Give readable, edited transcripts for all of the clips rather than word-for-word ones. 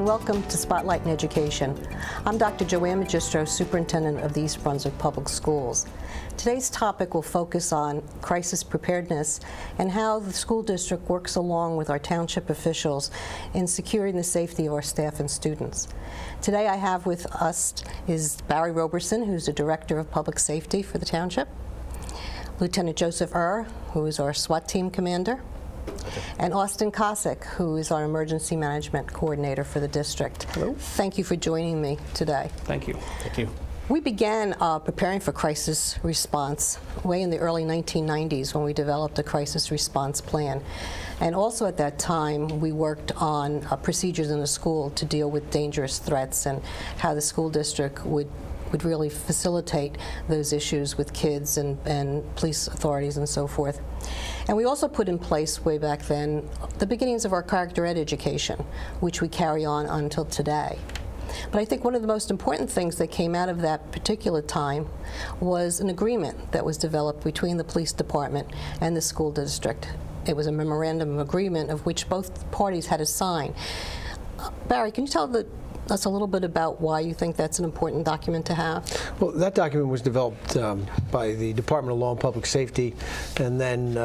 welcome to Spotlight in Education. I'm Dr. Joanne Magistro, Superintendent of the East Brunswick Public Schools. Today's topic will focus on crisis preparedness and how the school district works along with our township officials in securing the safety of our staff and students. Today I have with us is Barry Roberson, who's the Director of Public Safety for the township, Lieutenant Joseph who is our SWAT team commander, and Austin Kosik, who is our Emergency Management Coordinator for the district. Hello. Thank you for joining me today. Thank you. Thank you. We began preparing for crisis response way in the early 1990s when we developed a crisis response plan. And also at that time, we worked on procedures in the school to deal with dangerous threats and how the school district would really facilitate those issues with kids and police authorities and so forth. And we also put in place way back then the beginnings of our character ed education, which we carry on until today. But I think one of the most important things that came out of that particular time was an agreement that was developed between the police department and the school district. It was a memorandum of agreement of which both parties had to sign. Barry, can you tell us a little bit about why you think that's an important document to have? Well, that document was developed by the Department of Law and Public Safety and then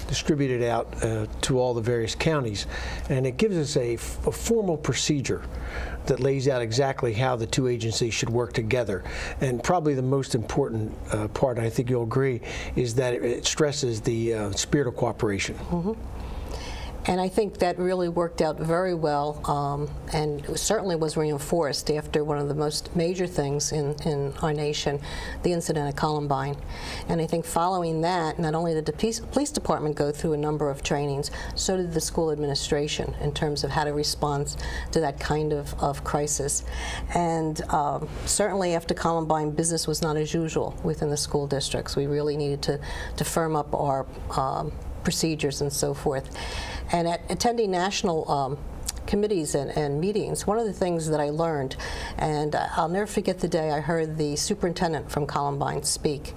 distributed out to all the various counties. And it gives us a formal procedure that lays out exactly how the two agencies should work together. And probably the most important part, I think you'll agree, is that it stresses the spirit of cooperation. Mm-hmm. And I think that really worked out very well, and it certainly was reinforced after one of the most major things in our nation, the incident at Columbine. And I think following that, not only did the police department go through a number of trainings, so did the school administration in terms of how to respond to that kind of crisis. And certainly after Columbine, business was not as usual within the school districts. We really needed to firm up our procedures and so forth. And at attending national committees and meetings, one of the things that I learned, and I'll never forget the day I heard the superintendent from Columbine speak,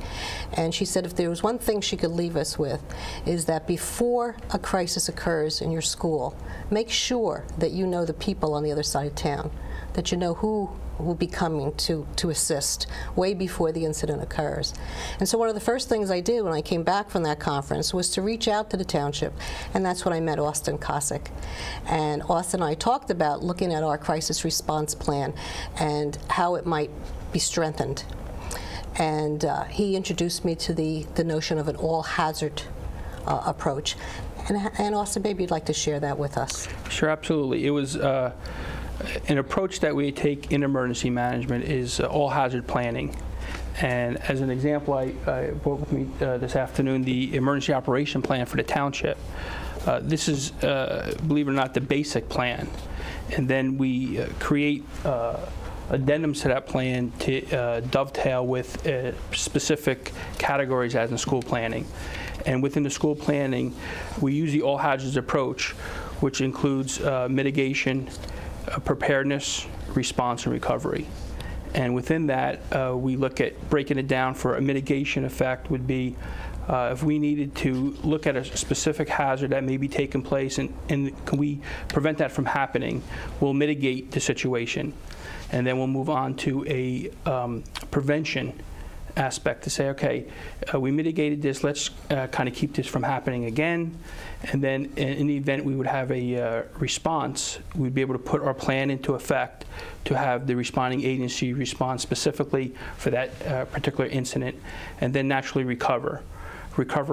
and she said if there was one thing she could leave us with, is that before a crisis occurs in your school, make sure that you know the people on the other side of town, that you know who will be coming to assist way before the incident occurs. And so one of the first things I did when I came back from that conference was to reach out to the township, and that's when I met Austin Kosik. And Austin and I talked about looking at our crisis response plan and how it might be strengthened. And he introduced me to the notion of an all-hazard approach. And Austin, maybe you'd like to share that with us. Sure, absolutely. It was an approach that we take in emergency management is all hazard planning. And as an example, I brought with me this afternoon the emergency operation plan for the township. This is, believe it or not, the basic plan. And then we create addendums to that plan to dovetail with specific categories as in school planning. And within the school planning, we use the all hazards approach, which includes mitigation, preparedness, response, and recovery. And within that, we look at breaking it down. For a mitigation effect would be if we needed to look at a specific hazard that may be taking place and can we prevent that from happening, we'll mitigate the situation. And then we'll move on to a prevention aspect to say, okay, we mitigated this, let's kind of keep this from happening again. And then in the event we would have a response, we'd be able to put our plan into effect to have the responding agency respond specifically for that particular incident, and then naturally recover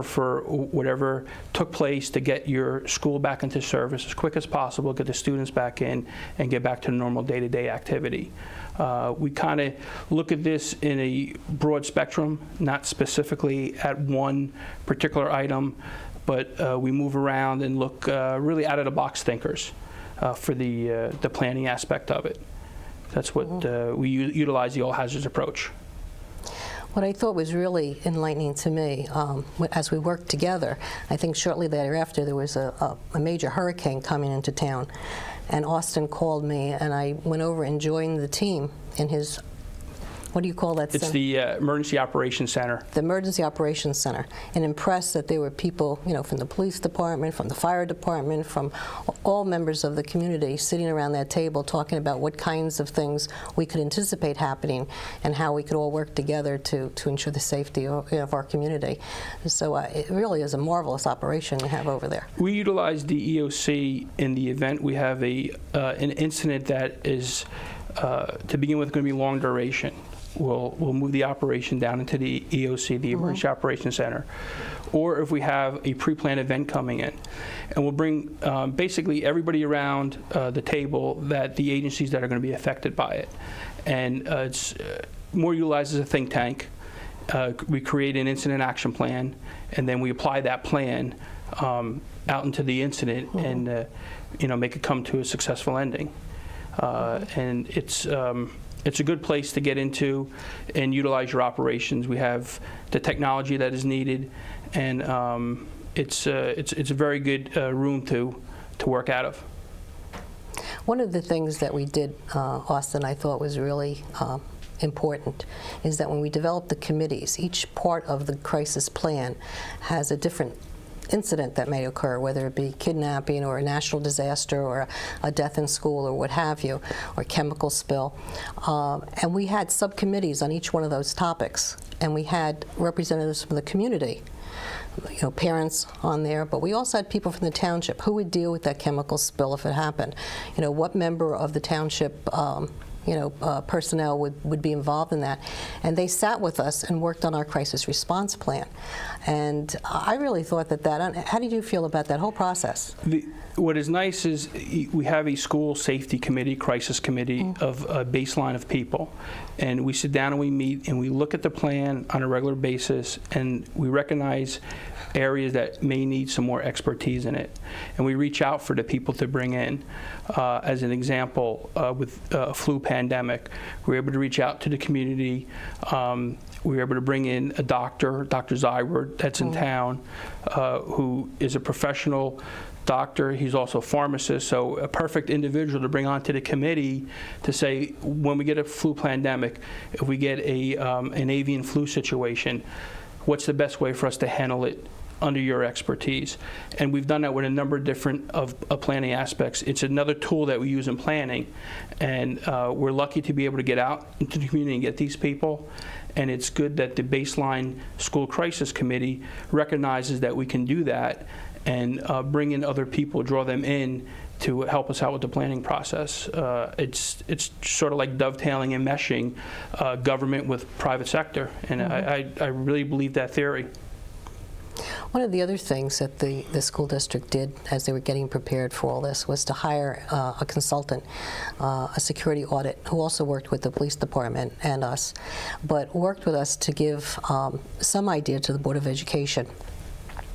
for whatever took place to get your school back into service as quick as possible, get the students back in, and get back to normal day-to-day activity. We kind of look at this in a broad spectrum, not specifically at one particular item, but we move around and look really out-of-the-box thinkers for the planning aspect of it. That's what we utilize the all hazards approach. What I thought was really enlightening to me, as we worked together, I think shortly thereafter there was a major hurricane coming into town, and Austin called me, and I went over and joined the team in his what do you call that It's center? the Emergency Operations Center. The Emergency Operations Center, and impressed that there were people, from the police department, from the fire department, from all members of the community sitting around that table talking about what kinds of things we could anticipate happening and how we could all work together to ensure the safety of our community. So it really is a marvelous operation you have over there. We utilize the EOC in the event we have an incident that is, to begin with, going to be long duration. We'll move the operation down into the EOC, the Emergency Operations Center. Or if we have a pre-planned event coming in. And we'll bring basically everybody around the table, that the agencies that are going to be affected by it. And it's more utilized as a think tank. We create an incident action plan, and then we apply that plan out into the incident and make it come to a successful ending. And it's a good place to get into and utilize your operations. We have the technology that is needed, and it's a very good room to work out of. One of the things that we did, Austin, I thought was really important, is that when we developed the committees, each part of the crisis plan has a different incident that may occur, whether it be kidnapping or a national disaster or a death in school or what have you, or chemical spill. And we had subcommittees on each one of those topics, and we had representatives from the community, parents on there, but we also had people from the township who would deal with that chemical spill if it happened. What member of the township personnel would be involved in that. And they sat with us and worked on our crisis response plan. And I really thought how did you feel about that whole process? What is nice is we have a school safety committee, crisis committee of a baseline of people. And we sit down and we meet and we look at the plan on a regular basis, and we recognize areas that may need some more expertise in it. And we reach out for the people to bring in. As an example, with a flu pandemic, we were able to reach out to the community. We were able to bring in a Dr. Zyward, that's in town, who is a professional doctor. He's also a pharmacist, so a perfect individual to bring onto the committee to say, when we get a flu pandemic, if we get an avian flu situation, what's the best way for us to handle it under your expertise? And we've done that with a number of different planning aspects. It's another tool that we use in planning, and we're lucky to be able to get out into the community and get these people. And it's good that the baseline school crisis committee recognizes that we can do that and bring in other people, draw them in to help us out with the planning process. It's sort of like dovetailing and meshing government with private sector, and I really believe that theory. One of the other things that the school district did as they were getting prepared for all this was to hire a consultant, a security audit, who also worked with the police department and us, but worked with us to give some idea to the Board of Education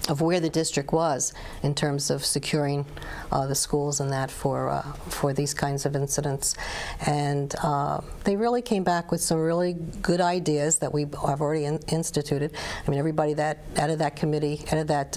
of where the district was in terms of securing the schools and that for these kinds of incidents. And they really came back with some really good ideas that we have already instituted. I mean, everybody that out of that committee, out of that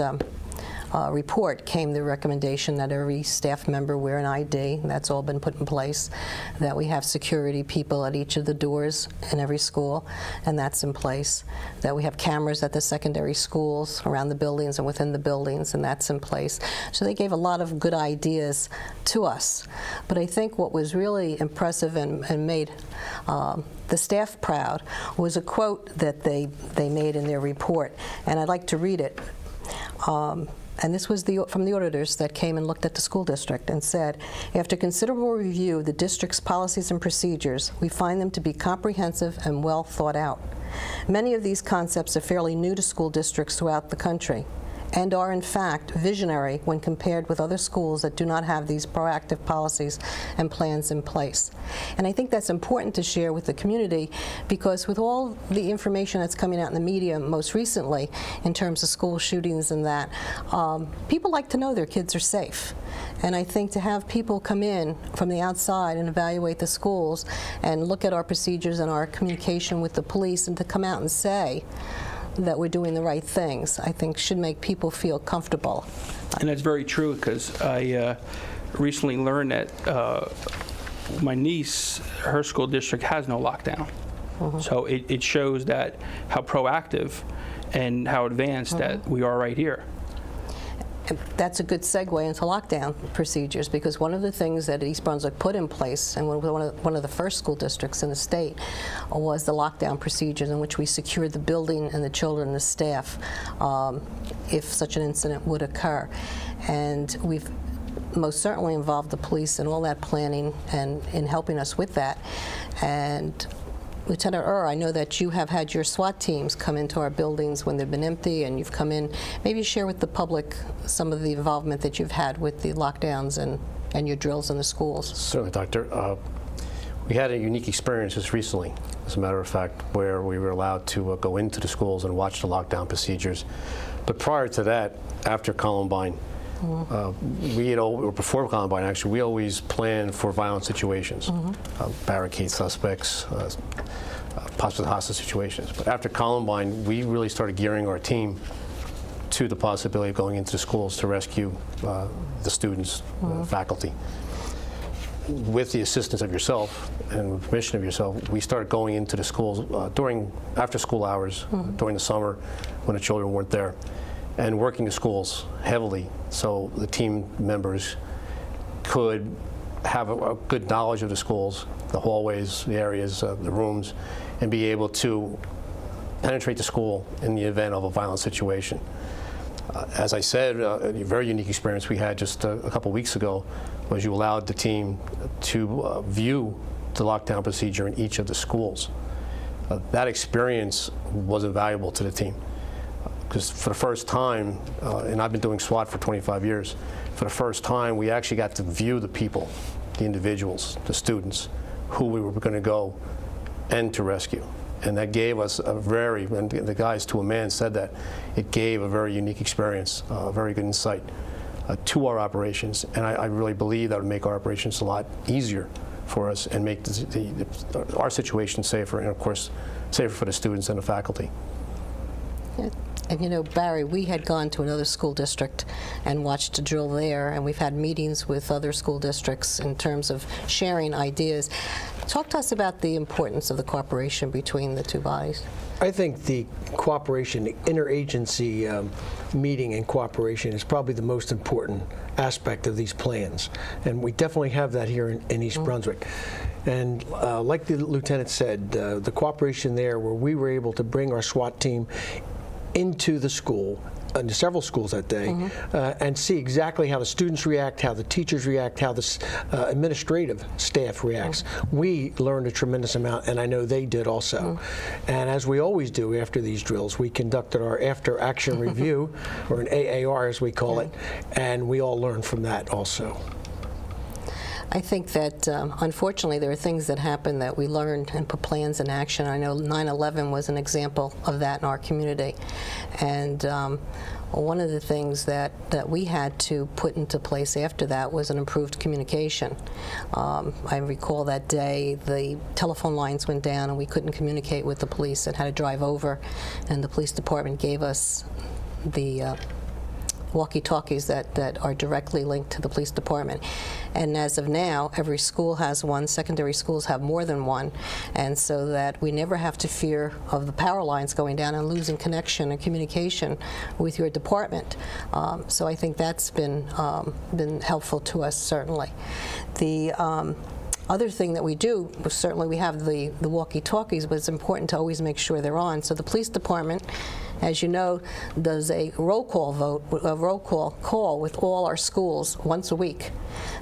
report came the recommendation that every staff member wear an ID. That's all been put in place. That we have security people at each of the doors in every school, and that's in place. That we have cameras at the secondary schools, around the buildings and within the buildings, and that's in place. So they gave a lot of good ideas to us. But I think what was really impressive and made the staff proud was a quote that they made in their report, and I'd like to read it. And this was from the auditors that came and looked at the school district and said, after considerable review of the district's policies and procedures, we find them to be comprehensive and well thought out. Many of these concepts are fairly new to school districts throughout the country and are, in fact, visionary when compared with other schools that do not have these proactive policies and plans in place. And I think that's important to share with the community, because with all the information that's coming out in the media most recently in terms of school shootings and that, people like to know their kids are safe. And I think to have people come in from the outside and evaluate the schools and look at our procedures and our communication with the police, and to come out and say that we're doing the right things, I think should make people feel comfortable. And that's very true, because I recently learned that my niece, her school district has no lockdown. So it shows that how proactive and how advanced that we are right here. And that's a good segue into lockdown procedures, because one of the things that East Brunswick put in place, and one of the first school districts in the state, was the lockdown procedures in which we secured the building and the children and the staff if such an incident would occur. And we've most certainly involved the police in all that planning and in helping us with that. And Lieutenant I know that you have had your SWAT teams come into our buildings when they've been empty, and you've come in. Maybe share with the public some of the involvement that you've had with the lockdowns and your drills in the schools. Certainly, Doctor. We had a unique experience just recently, as a matter of fact, where we were allowed to go into the schools and watch the lockdown procedures. But prior to that, after Columbine, or before Columbine, actually, we always planned for violent situations, barricade suspects, possible hostile situations. But after Columbine, we really started gearing our team to the possibility of going into the schools to rescue the students, faculty. With the assistance of yourself and with permission of yourself, we started going into the schools after school hours, during the summer when the children weren't there, and working the schools heavily so the team members could have a good knowledge of the schools, the hallways, the areas, the rooms, and be able to penetrate the school in the event of a violent situation. As I said, a very unique experience we had just a couple weeks ago was you allowed the team to view the lockdown procedure in each of the schools. That experience was invaluable to the team. Because for the first time, and I've been doing SWAT for 25 years, for the first time we actually got to view the people, the individuals, the students, who we were going to go and to rescue. And that gave us and the guys to a man said that, it gave a very unique experience, a very good insight to our operations. And I really believe that would make our operations a lot easier for us and make our situation safer, and of course, safer for the students and the faculty. Yeah. And you know, Barry, we had gone to another school district and watched a drill there, and we've had meetings with other school districts in terms of sharing ideas. Talk to us about the importance of the cooperation between the two bodies. I think the cooperation, the interagency meeting and cooperation is probably the most important aspect of these plans. And we definitely have that here in East Brunswick. And like the lieutenant said, the cooperation there where we were able to bring our SWAT team into the school, into several schools that day, and see exactly how the students react, how the teachers react, how the administrative staff reacts. We learned a tremendous amount, and I know they did also. And as we always do after these drills, we conducted our after-action review, or an AAR as we call it, and we all learned from that also. I think that, unfortunately, there are things that happen that we learned and put plans in action. I know 9/11 was an example of that in our community. And one of the things that we had to put into place after that was an improved communication. I recall that day the telephone lines went down and we couldn't communicate with the police and had to drive over, and the police department gave us the walkie-talkies that are directly linked to the police department. And as of now, every school has one. Secondary schools have more than one. And so that we never have to fear of the power lines going down and losing connection and communication with your department. So I think that's been helpful to us, certainly. The other thing that we do, certainly we have the walkie-talkies, but it's important to always make sure they're on. So the police department, as you know, does a roll call with all our schools once a week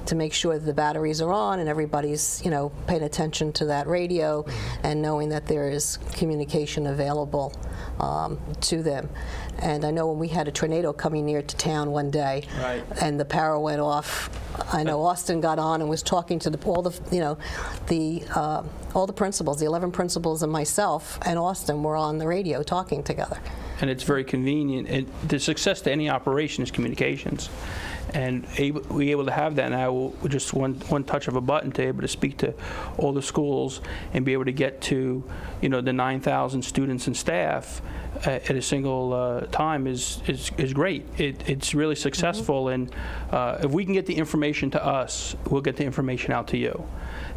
to make sure that the batteries are on and everybody's, paying attention to that radio and knowing that there is communication available to them. And I know when we had a tornado coming near to town one day, and the power went off, I know Austin got on and was talking to all the principals, the 11 principals and myself and Austin were on the radio talking together. And it's very convenient. The success to any operation is communications. And we able to have that now with just one touch of a button to able to speak to all the schools and be able to get to, the 9,000 students and staff at a single time is great. It's really successful, and if we can get the information to us, we'll get the information out to you.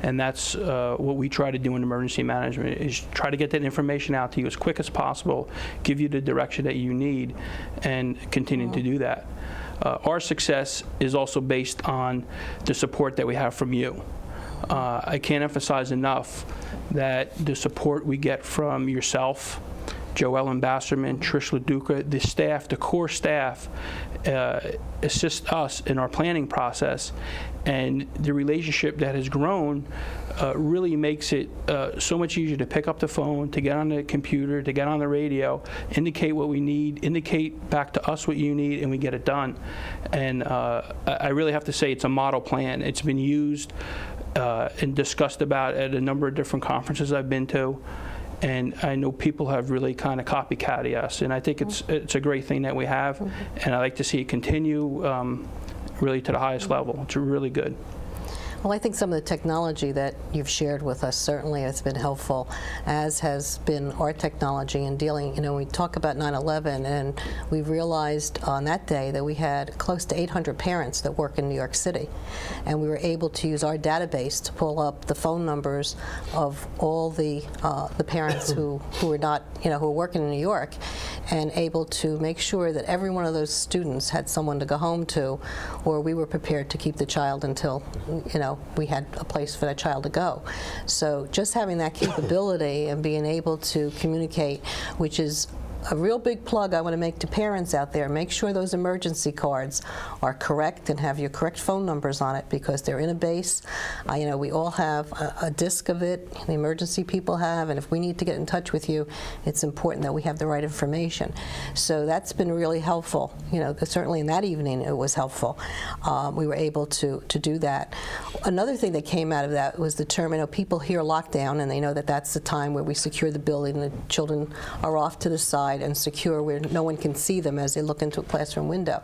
And that's what we try to do in emergency management, is try to get that information out to you as quick as possible, give you the direction that you need, and continue to do that. Our success is also based on the support that we have from you. I can't emphasize enough that the support we get from yourself, Joelle Ambassadorman, Trish LaDuca, the staff, the core staff, assist us in our planning process. And the relationship that has grown really makes it so much easier to pick up the phone, to get on the computer, to get on the radio, indicate what we need, indicate back to us what you need, and we get it done. And I really have to say it's a model plan. It's been used and discussed about at a number of different conferences I've been to. And I know people have really kind of copycatted us, and I think it's a great thing that we have, and I like to see it continue really to the highest level. It's really good. Well, I think some of the technology that you've shared with us certainly has been helpful, as has been our technology in dealing, we talk about 9/11, and we realized on that day that we had close to 800 parents that work in New York City, and we were able to use our database to pull up the phone numbers of all the parents who were not, who were working in New York, and able to make sure that every one of those students had someone to go home to, or we were prepared to keep the child until, we had a place for that child to go. So just having that capability and being able to communicate, which is a real big plug I want to make to parents out there. Make sure those emergency cards are correct and have your correct phone numbers on it, because they're in a base. We all have a disc of it, the emergency people have, and if we need to get in touch with you, it's important that we have the right information. So that's been really helpful. Certainly in that evening it was helpful. We were able to do that. Another thing that came out of that was the term, people hear lockdown and they know that that's the time where we secure the building and the children are off to the side and secure, where no one can see them as they look into a classroom window.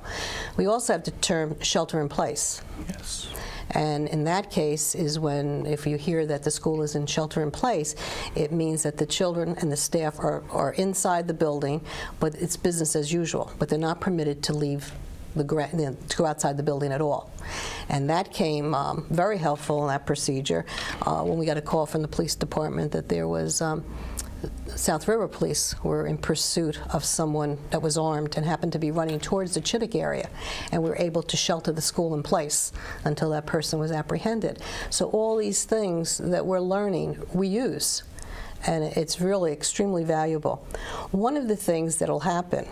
We also have the term shelter in place. Yes. And in that case is when, if you hear that the school is in shelter in place, it means that the children and the staff are inside the building, but it's business as usual, but they're not permitted to leave to go outside the building at all. And that came very helpful in that procedure when we got a call from the police department that there was South River Police were in pursuit of someone that was armed and happened to be running towards the Chittick area, and we were able to shelter the school in place until that person was apprehended. So all these things that we're learning, we use, and it's really extremely valuable. One of the things that'll happen,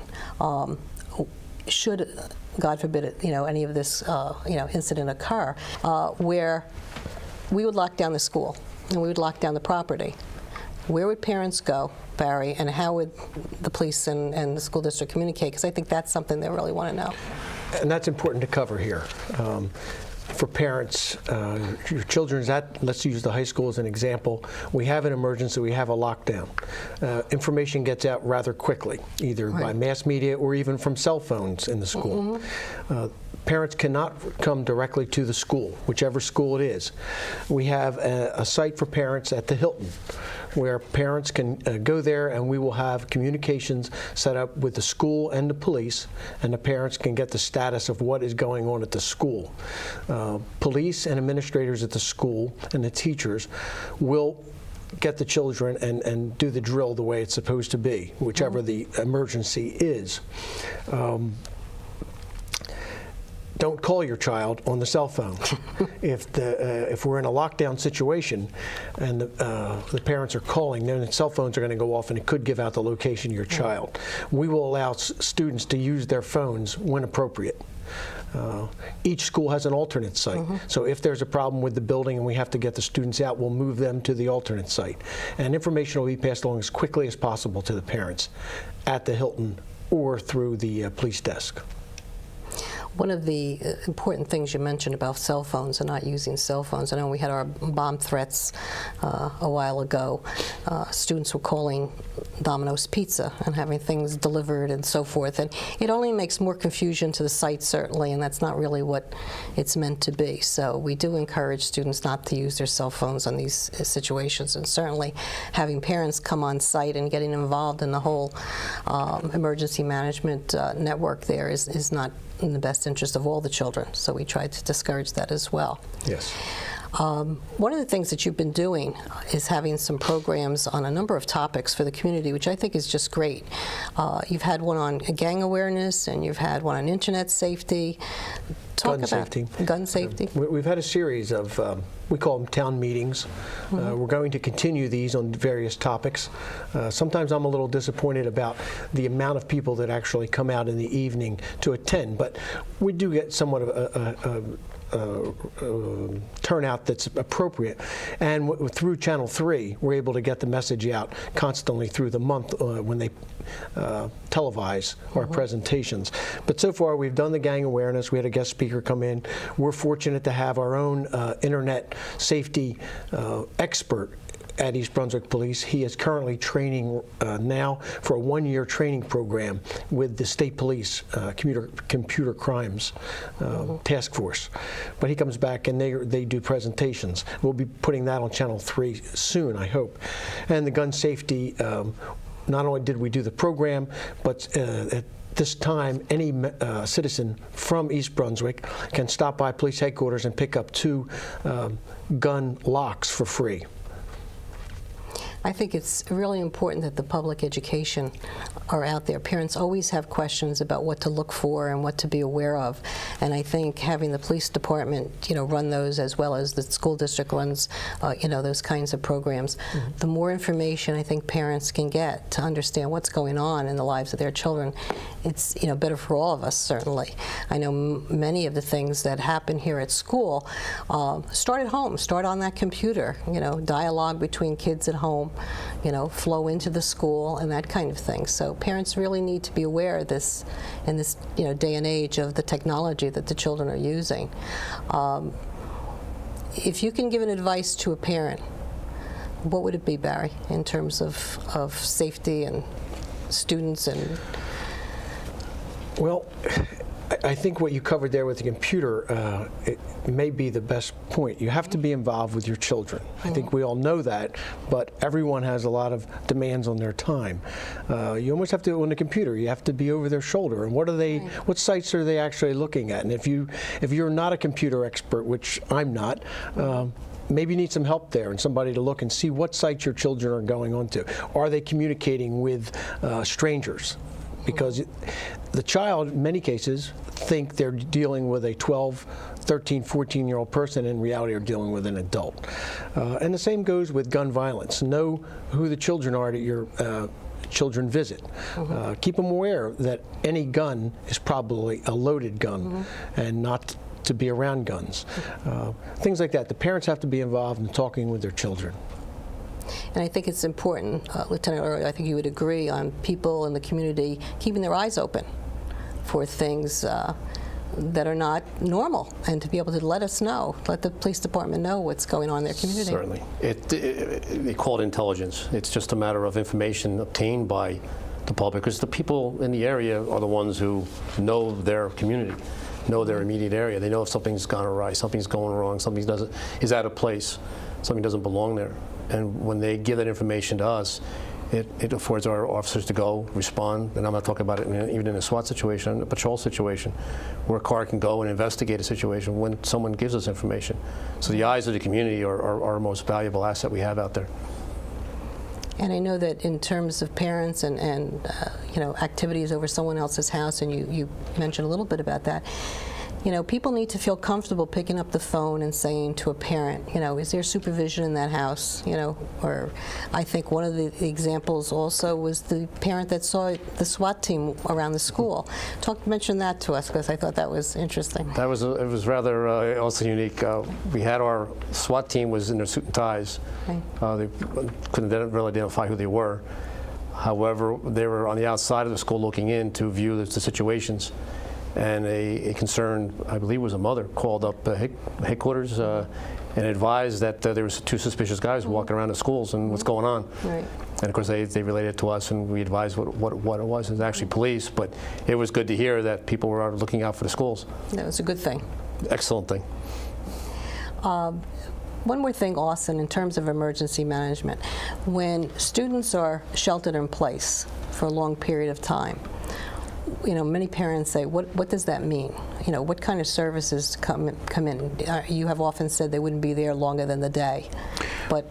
should, God forbid, any of this, incident occur, where we would lock down the school and we would lock down the property. Where would parents go, Barry, and how would the police and the school district communicate? Because I think that's something they really want to know. And that's important to cover here. For parents, your children's at, let's use the high school as an example, we have an emergency, we have a lockdown. Information gets out rather quickly, either by mass media or even from cell phones in the school. Parents cannot come directly to the school, whichever school it is. We have a site for parents at the Hilton, where parents can go there, and we will have communications set up with the school and the police, and the parents can get the status of what is going on at the school. Police and administrators at the school and the teachers will get the children and do the drill the way it's supposed to be, whichever the emergency is. Don't call your child on the cell phone. If we're in a lockdown situation and the parents are calling, then the cell phones are going to go off and it could give out the location of your child. We will allow students to use their phones when appropriate. Each school has an alternate site. So if there's a problem with the building and we have to get the students out, we'll move them to the alternate site. And information will be passed along as quickly as possible to the parents at the Hilton or through the police desk. One of the important things you mentioned about cell phones and not using cell phones. I know we had our bomb threats a while ago. Students were calling Domino's Pizza and having things delivered and so forth. And it only makes more confusion to the site, certainly, and that's not really what it's meant to be. So we do encourage students not to use their cell phones on these situations, and certainly having parents come on site and getting involved in the whole emergency management network there is not in the best interest of all the children. So we try to discourage that as well. Yes. One of the things that you've been doing is having some programs on a number of topics for the community, which I think is just great. You've had one on gang awareness, and you've had one on internet safety. Gun safety. Gun safety. We've had a series of, we call them town meetings. We're going to continue these on various topics. Sometimes I'm a little disappointed about the amount of people that actually come out in the evening to attend, but we do get somewhat of a turnout that's appropriate. And through Channel 3, we're able to get the message out constantly through the month when they televise our presentations. But so far, we've done the gang awareness. We had a guest speaker come in. We're fortunate to have our own internet safety expert at East Brunswick Police. He is currently training now for a one-year training program with the State Police Computer Crimes Task Force. But he comes back and they do presentations. We'll be putting that on Channel 3 soon, I hope. And the gun safety, not only did we do the program, but at this time, any citizen from East Brunswick can stop by police headquarters and pick up 2 gun locks for free. I think it's really important that the public education are out there. Parents always have questions about what to look for and what to be aware of, and I think having the police department, run those, as well as the school district runs, those kinds of programs. The more information I think parents can get to understand what's going on in the lives of their children, it's better for all of us, certainly. I know many of the things that happen here at school start at home, start on that computer. Dialogue between kids at home, flow into the school and that kind of thing. So parents really need to be aware of this in this day and age of the technology that the children are using. If you can give an advice to a parent, what would it be, Barry, in terms of safety and students and? Well, I think what you covered there with the computer it may be the best point. You have to be involved with your children. I think we all know that, but everyone has a lot of demands on their time. You almost have to, on the computer, you have to be over their shoulder. And what sites are they actually looking at? And if you're not a computer expert, which I'm not, maybe you need some help there and somebody to look and see what sites your children are going onto. Are they communicating with strangers? Because the child, in many cases, think they're dealing with a 12, 13, 14-year-old person. In reality, are dealing with an adult. And the same goes with gun violence. Know who the children are that your children visit. Keep them aware that any gun is probably a loaded gun and not to be around guns. Things like that. The parents have to be involved in talking with their children. And I think it's important, Lieutenant Early, I think you would agree, on people in the community keeping their eyes open for things that are not normal, and to be able to let us know, let the police department know what's going on in their community. Certainly. They call it intelligence. It's just a matter of information obtained by the public, because the people in the area are the ones who know their community, know their immediate area. They know if something's gone awry, something's going wrong, something is out of place, something doesn't belong there. And when they give that information to us, it affords our officers to go, respond, and I'm not talking about it even in a SWAT situation, a patrol situation, where a car can go and investigate a situation when someone gives us information. So the eyes of the community are our most valuable asset we have out there. And I know that in terms of parents and activities over someone else's house, and you mentioned a little bit about that, people need to feel comfortable picking up the phone and saying to a parent, is there supervision in that house? Or I think one of the examples also was the parent that saw the SWAT team around the school. Mention that to us, because I thought that was interesting. It was rather also unique. We had our SWAT team was in their suit and ties. They couldn't really identify who they were. However, they were on the outside of the school looking in to view the situations. and a concerned, I believe it was a mother, called up headquarters and advised that there was 2 suspicious guys walking around the schools and what's going on. Right. And of course they related it to us, and we advised what it was. It was actually police, but it was good to hear that people were looking out for the schools. That was a good thing. Excellent thing. One more thing, Austin, in terms of emergency management. When students are sheltered in place for a long period of time, you know, many parents say, what does that mean? You know, what kind of services come in? You have often said they wouldn't be there longer than the day. But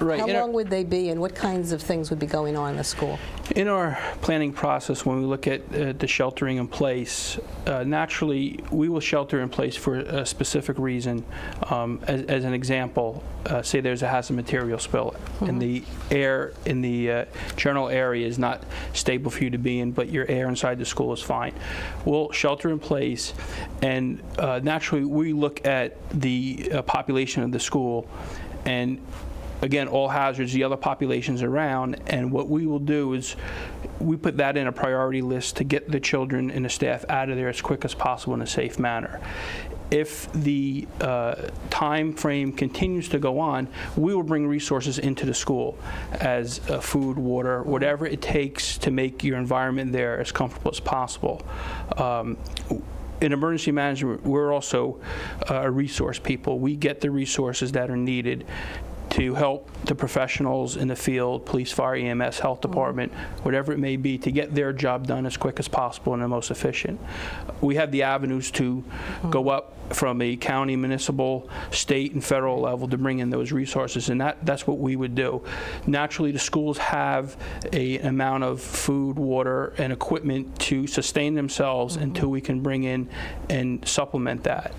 Right. how long would they be, and what kinds of things would be going on in the school? In our planning process, when we look at the sheltering in place, naturally, we will shelter in place for a specific reason. As an example, say there's a hazard material spill, and the air in the general area is not stable for you to be in, but your air inside the school is fine. We'll shelter in place, and naturally, we look at the population of the school, and again, all hazards, the other populations around, and what we will do is we put that in a priority list to get the children and the staff out of there as quick as possible in a safe manner. If the time frame continues to go on, we will bring resources into the school as food, water, whatever it takes to make your environment there as comfortable as possible. In emergency management, we're also a resource people. We get the resources that are needed to help the professionals in the field, police, fire, EMS, health department, whatever it may be, to get their job done as quick as possible and the most efficient. We have the avenues to go up from a county, municipal, state, and federal level to bring in those resources, and that's what we would do. Naturally, the schools have an amount of food, water, and equipment to sustain themselves until we can bring in and supplement that.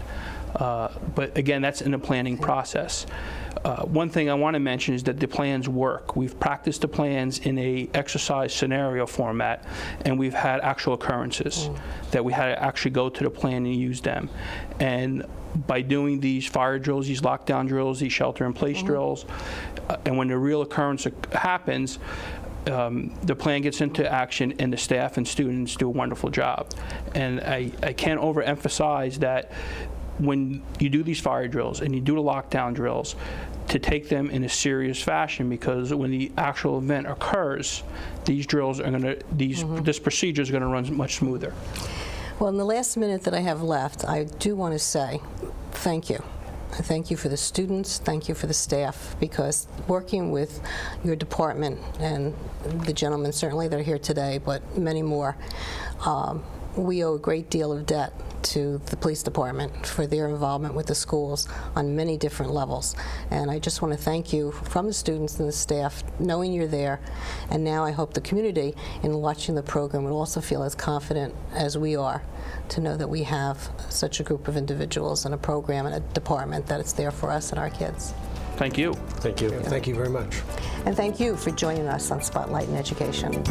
But again, that's in the planning process. One thing I want to mention is that the plans work. We've practiced the plans in a exercise scenario format, and we've had actual occurrences that we had to actually go to the plan and use them. And by doing these fire drills, these lockdown drills, these shelter-in-place drills, and when the real occurrence happens, the plan gets into action, and the staff and students do a wonderful job. And I can't overemphasize that when you do these fire drills and you do the lockdown drills, to take them in a serious fashion, because when the actual event occurs, these drills are going to, this procedure is going to run much smoother. Well, in the last minute that I have left, I do want to say thank you. Thank you for the students, thank you for the staff, because working with your department and the gentlemen certainly that are here today, but many more, we owe a great deal of debt to the police department for their involvement with the schools on many different levels. And I just want to thank you from the students and the staff, knowing you're there. And now I hope the community, in watching the program, will also feel as confident as we are to know that we have such a group of individuals and a program and a department that it's there for us and our kids. Thank you. Thank you. Thank you very much. And thank you for joining us on Spotlight in Education.